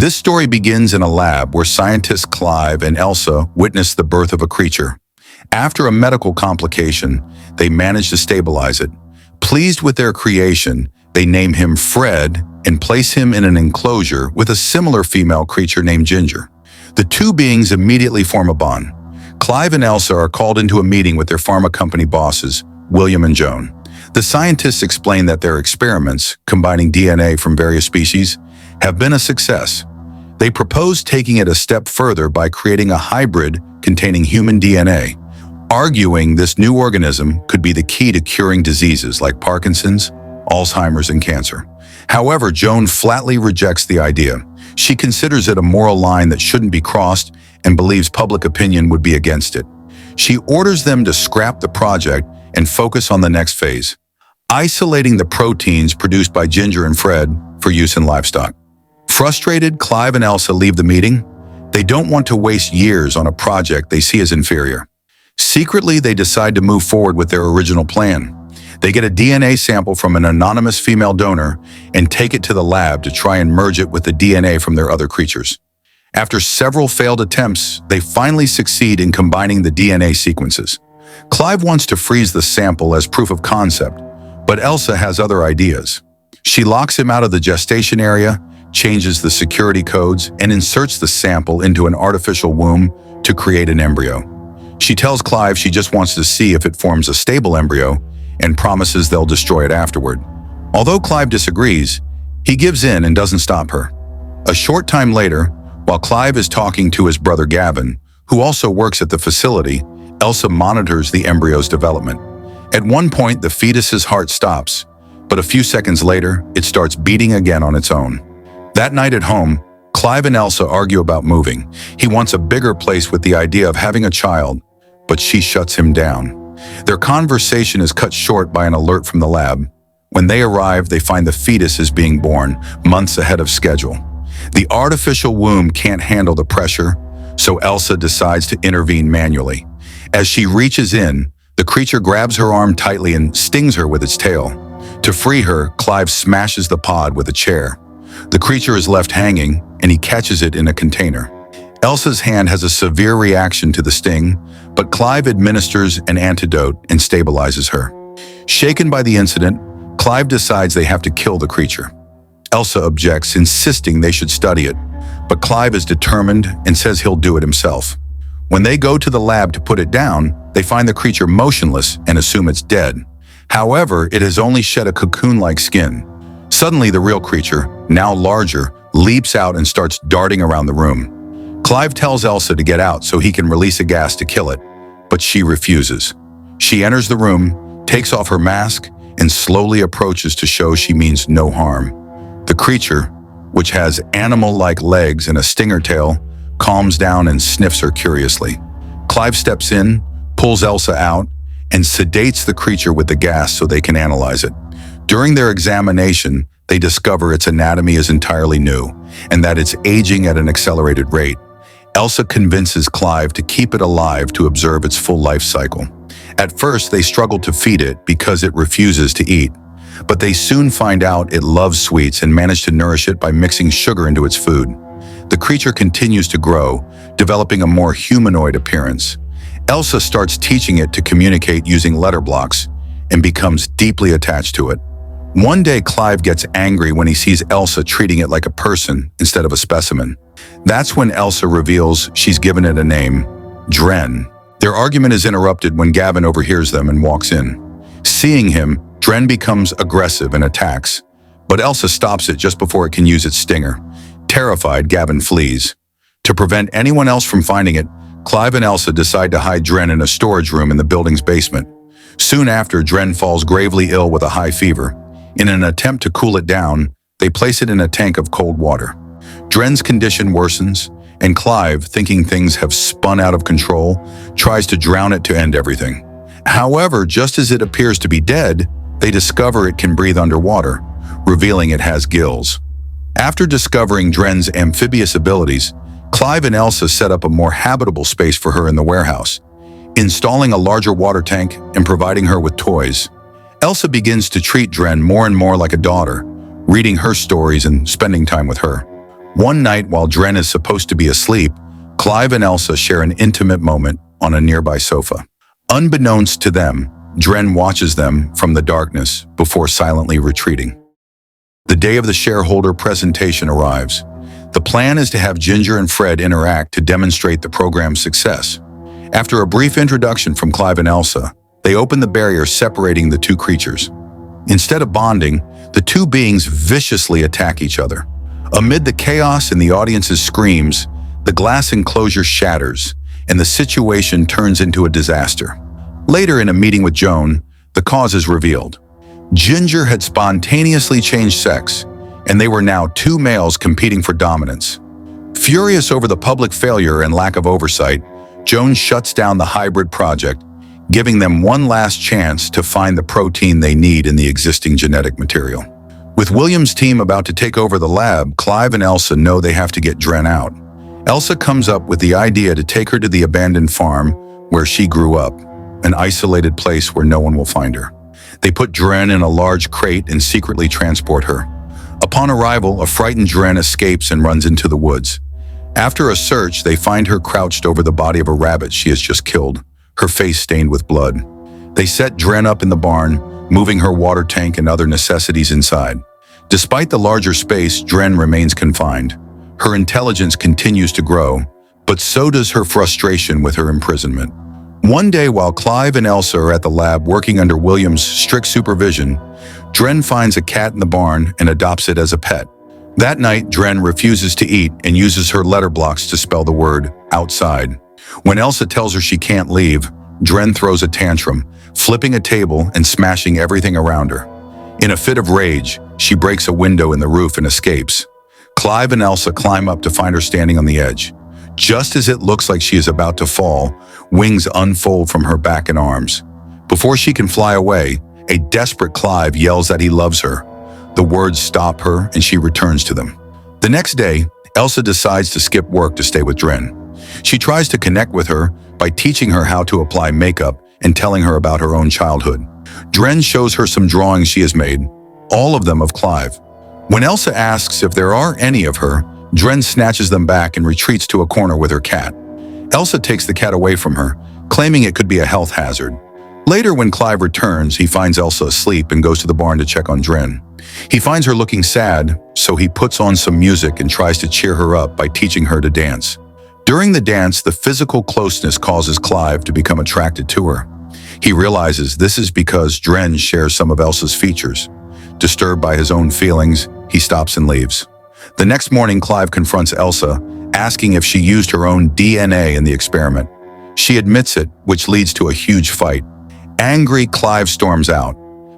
This story begins in a lab where scientists Clive and Elsa witness the birth of a creature. After a medical complication, they manage to stabilize it. Pleased with their creation, they name him Fred and place him in an enclosure with a similar female creature named Ginger. The two beings immediately form a bond. Clive and Elsa are called into a meeting with their pharma company bosses, William and Joan. The scientists explain that their experiments, combining DNA from various species, have been a success. They propose taking it a step further by creating a hybrid containing human DNA, arguing this new organism could be the key to curing diseases like Parkinson's, Alzheimer's, and cancer. However, Joan flatly rejects the idea. She considers it a moral line that shouldn't be crossed and believes public opinion would be against it. She orders them to scrap the project and focus on the next phase, isolating the proteins produced by Ginger and Fred for use in livestock. Frustrated, Clive and Elsa leave the meeting. They don't want to waste years on a project they see as inferior. Secretly, they decide to move forward with their original plan. They get a DNA sample from an anonymous female donor and take it to the lab to try and merge it with the DNA from their other creatures. After several failed attempts, they finally succeed in combining the DNA sequences. Clive wants to freeze the sample as proof of concept, but Elsa has other ideas. She locks him out of the gestation area, changes the security codes, and inserts the sample into an artificial womb to create an embryo. She tells Clive she just wants to see if it forms a stable embryo and promises they'll destroy it afterward. Although Clive disagrees, he gives in and doesn't stop her. A short time later, while Clive is talking to his brother Gavin, who also works at the facility, Elsa monitors the embryo's development. At one point, the fetus's heart stops, but a few seconds later, it starts beating again on its own. That night at home, Clive and Elsa argue about moving. He wants a bigger place with the idea of having a child, but she shuts him down. Their conversation is cut short by an alert from the lab. When they arrive, they find the fetus is being born, months ahead of schedule. The artificial womb can't handle the pressure, so Elsa decides to intervene manually. As she reaches in, the creature grabs her arm tightly and stings her with its tail. To free her, Clive smashes the pod with a chair. The creature is left hanging, and he catches it in a container. Elsa's hand has a severe reaction to the sting, but Clive administers an antidote and stabilizes her. Shaken by the incident, Clive decides they have to kill the creature. Elsa objects, insisting they should study it, but Clive is determined and says he'll do it himself. When they go to the lab to put it down, they find the creature motionless and assume it's dead. However, it has only shed a cocoon-like skin. Suddenly, the real creature, now larger, leaps out and starts darting around the room. Clive tells Elsa to get out so he can release a gas to kill it, but she refuses. She enters the room, takes off her mask, and slowly approaches to show she means no harm. The creature, which has animal-like legs and a stinger tail, calms down and sniffs her curiously. Clive steps in, pulls Elsa out, and sedates the creature with the gas so they can analyze it. During their examination, they discover its anatomy is entirely new and that it's aging at an accelerated rate. Elsa convinces Clive to keep it alive to observe its full life cycle. At first, they struggle to feed it because it refuses to eat, but they soon find out it loves sweets and manage to nourish it by mixing sugar into its food. The creature continues to grow, developing a more humanoid appearance. Elsa starts teaching it to communicate using letter blocks and becomes deeply attached to it. One day, Clive gets angry when he sees Elsa treating it like a person instead of a specimen. That's when Elsa reveals she's given it a name, Dren. Their argument is interrupted when Gavin overhears them and walks in. Seeing him, Dren becomes aggressive and attacks, but Elsa stops it just before it can use its stinger. Terrified, Gavin flees. To prevent anyone else from finding it, Clive and Elsa decide to hide Dren in a storage room in the building's basement. Soon after, Dren falls gravely ill with a high fever. In an attempt to cool it down, they place it in a tank of cold water. Dren's condition worsens, and Clive, thinking things have spun out of control, tries to drown it to end everything. However, just as it appears to be dead, they discover it can breathe underwater, revealing it has gills. After discovering Dren's amphibious abilities, Clive and Elsa set up a more habitable space for her in the warehouse, installing a larger water tank and providing her with toys. Elsa begins to treat Dren more and more like a daughter, reading her stories and spending time with her. One night, while Dren is supposed to be asleep, Clive and Elsa share an intimate moment on a nearby sofa. Unbeknownst to them, Dren watches them from the darkness before silently retreating. The day of the shareholder presentation arrives. The plan is to have Ginger and Fred interact to demonstrate the program's success. After a brief introduction from Clive and Elsa, they open the barrier separating the two creatures. Instead of bonding, the two beings viciously attack each other. Amid the chaos and the audience's screams, the glass enclosure shatters, and the situation turns into a disaster. Later, in a meeting with Joan, the cause is revealed. Ginger had spontaneously changed sex, and they were now two males competing for dominance. Furious over the public failure and lack of oversight, Joan shuts down the hybrid project, giving them one last chance to find the protein they need in the existing genetic material. With William's team about to take over the lab, Clive and Elsa know they have to get Dren out. Elsa comes up with the idea to take her to the abandoned farm where she grew up, an isolated place where no one will find her. They put Dren in a large crate and secretly transport her. Upon arrival, a frightened Dren escapes and runs into the woods. After a search, they find her crouched over the body of a rabbit she has just killed, her face stained with blood. They set Dren up in the barn, moving her water tank and other necessities inside. Despite the larger space, Dren remains confined. Her intelligence continues to grow, but so does her frustration with her imprisonment. One day, while Clive and Elsa are at the lab working under William's strict supervision, Dren finds a cat in the barn and adopts it as a pet. That night, Dren refuses to eat and uses her letter blocks to spell the word outside. When Elsa tells her she can't leave, Dren throws a tantrum, flipping a table and smashing everything around her. In a fit of rage, she breaks a window in the roof and escapes. Clive and Elsa climb up to find her standing on the edge. Just as it looks like she is about to fall, wings unfold from her back and arms. Before she can fly away, a desperate Clive yells that he loves her. The words stop her and she returns to them. The next day, Elsa decides to skip work to stay with Dren. She tries to connect with her by teaching her how to apply makeup and telling her about her own childhood. Dren shows her some drawings she has made, all of them of Clive. When Elsa asks if there are any of her, Dren snatches them back and retreats to a corner with her cat. Elsa takes the cat away from her, claiming it could be a health hazard. Later, when Clive returns, he finds Elsa asleep and goes to the barn to check on Dren. He finds her looking sad, so he puts on some music and tries to cheer her up by teaching her to dance. During the dance, the physical closeness causes Clive to become attracted to her. He realizes this is because Dren shares some of Elsa's features. Disturbed by his own feelings, he stops and leaves. The next morning, Clive confronts Elsa, asking if she used her own DNA in the experiment. She admits it, which leads to a huge fight. Angry, Clive storms out.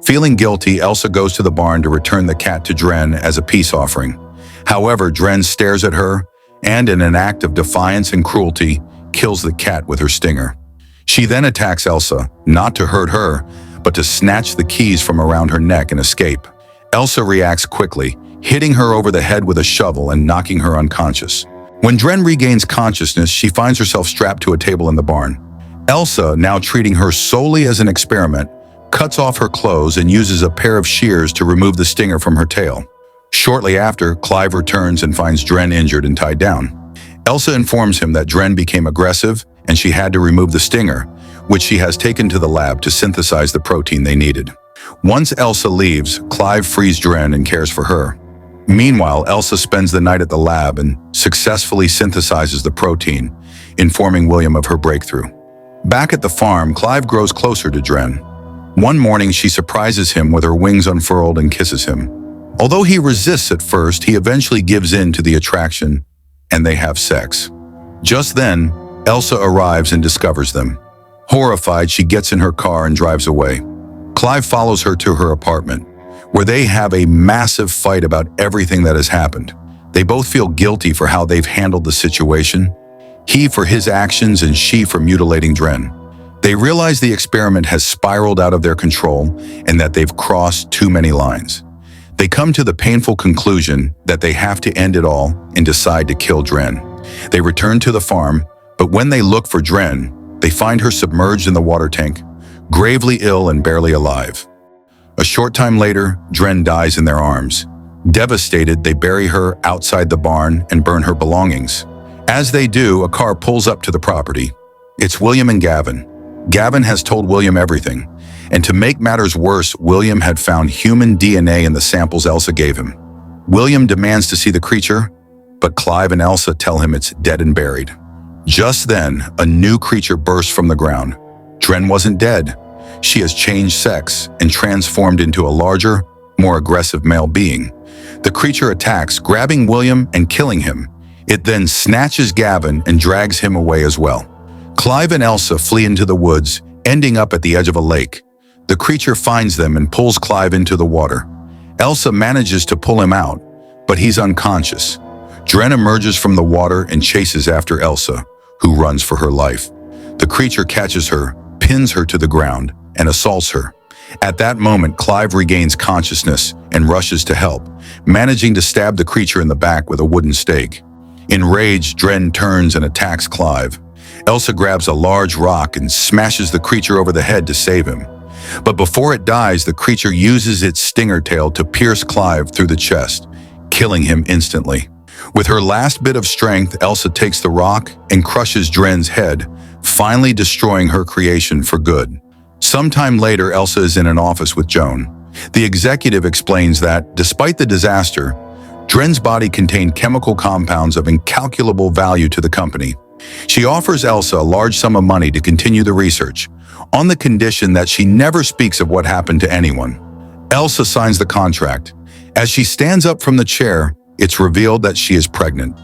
Feeling guilty, Elsa goes to the barn to return the cat to Dren as a peace offering. However, Dren stares at her and, in an act of defiance and cruelty, kills the cat with her stinger. She then attacks Elsa, not to hurt her, but to snatch the keys from around her neck and escape. Elsa reacts quickly, hitting her over the head with a shovel and knocking her unconscious. When Dren regains consciousness, she finds herself strapped to a table in the barn. Elsa, now treating her solely as an experiment, cuts off her clothes and uses a pair of shears to remove the stinger from her tail. Shortly after, Clive returns and finds Dren injured and tied down. Elsa informs him that Dren became aggressive and she had to remove the stinger, which she has taken to the lab to synthesize the protein they needed. Once Elsa leaves, Clive frees Dren and cares for her. Meanwhile, Elsa spends the night at the lab and successfully synthesizes the protein, informing William of her breakthrough. Back at the farm, Clive grows closer to Dren. One morning, she surprises him with her wings unfurled and kisses him. Although he resists at first, he eventually gives in to the attraction, and they have sex. Just then, Elsa arrives and discovers them. Horrified, she gets in her car and drives away. Clive follows her to her apartment, where they have a massive fight about everything that has happened. They both feel guilty for how they've handled the situation, he for his actions and she for mutilating Dren. They realize the experiment has spiraled out of their control and that they've crossed too many lines. They come to the painful conclusion that they have to end it all and decide to kill Dren. They return to the farm, but when they look for Dren, they find her submerged in the water tank, gravely ill and barely alive. A short time later, Dren dies in their arms. Devastated, they bury her outside the barn and burn her belongings. As they do, a car pulls up to the property. It's William and Gavin. Gavin has told William everything, and to make matters worse, William had found human DNA in the samples Elsa gave him. William demands to see the creature, but Clive and Elsa tell him it's dead and buried. Just then, a new creature bursts from the ground. Dren wasn't dead. She has changed sex and transformed into a larger, more aggressive male being. The creature attacks, grabbing William and killing him. It then snatches Gavin and drags him away as well. Clive and Elsa flee into the woods, ending up at the edge of a lake. The creature finds them and pulls Clive into the water. Elsa manages to pull him out, but he's unconscious. Dren emerges from the water and chases after Elsa, who runs for her life. The creature catches her, pins her to the ground, and assaults her. At that moment, Clive regains consciousness and rushes to help, managing to stab the creature in the back with a wooden stake. Enraged, Dren turns and attacks Clive. Elsa grabs a large rock and smashes the creature over the head to save him. But before it dies, the creature uses its stinger tail to pierce Clive through the chest, killing him instantly. With her last bit of strength, Elsa takes the rock and crushes Dren's head, finally destroying her creation for good. Sometime later, Elsa is in an office with Joan. The executive explains that, despite the disaster, Dren's body contained chemical compounds of incalculable value to the company. She offers Elsa a large sum of money to continue the research, on the condition that she never speaks of what happened to anyone. Elsa signs the contract. As she stands up from the chair, it's revealed that she is pregnant.